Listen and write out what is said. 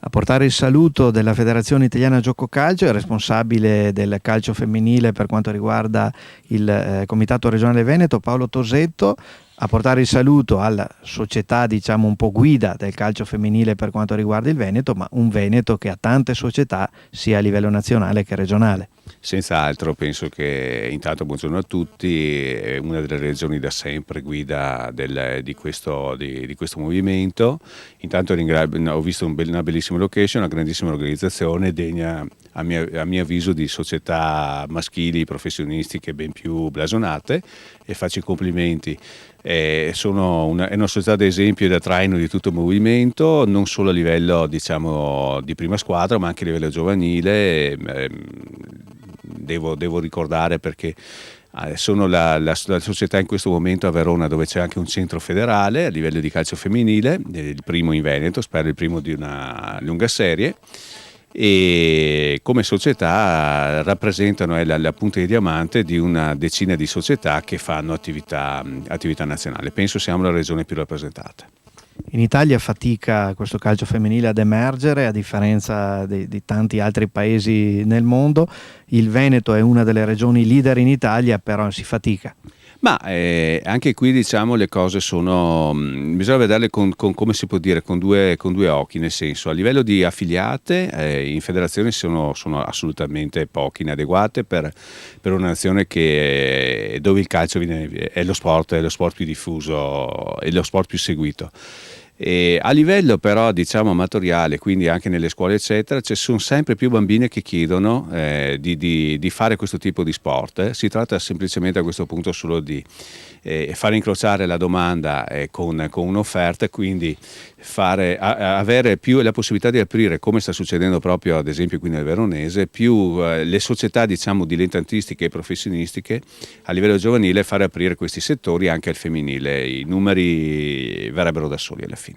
A portare il saluto della Federazione Italiana Gioco Calcio è responsabile del calcio femminile per quanto riguarda il Comitato Regionale Veneto, Paolo Tosetto. A portare il saluto alla società, diciamo un po' guida del calcio femminile per quanto riguarda il Veneto, ma un Veneto che ha tante società sia a livello nazionale che regionale. Senz'altro, penso che intanto buongiorno a tutti, è una delle regioni da sempre guida di questo movimento. Intanto ho visto una bellissima location, una grandissima organizzazione degna a mio avviso di società maschili professionistiche ben più blasonate, e faccio i complimenti. È una società d'esempio e da traino di tutto il movimento, non solo a livello, diciamo, di prima squadra, ma anche a livello giovanile. Devo ricordare, perché sono la società in questo momento a Verona, dove c'è anche un centro federale a livello di calcio femminile, il primo in Veneto, spero il primo di una lunga serie, e come società rappresentano la punta di diamante di una decina di società che fanno attività nazionale. Penso siamo la regione più rappresentata. In Italia fatica questo calcio femminile ad emergere, a differenza di tanti altri paesi nel mondo. Il Veneto è una delle regioni leader in Italia, però si fatica. Ma anche qui, diciamo, le cose bisogna vederle con come si può dire, con due occhi, nel senso, a livello di affiliate in federazione sono assolutamente poche, inadeguate per una nazione dove il calcio è lo sport più diffuso, è lo sport più seguito. E a livello però, diciamo, amatoriale, quindi anche nelle scuole eccetera, ci sono sempre più bambine che chiedono di fare questo tipo di sport. Si tratta semplicemente a questo punto solo di fare incrociare la domanda con un'offerta, quindi avere più la possibilità di aprire, come sta succedendo proprio ad esempio qui nel Veronese, più le società, diciamo, dilettantistiche e professionistiche a livello giovanile, fare aprire questi settori anche al femminile. I numeri verrebbero da soli alla fine.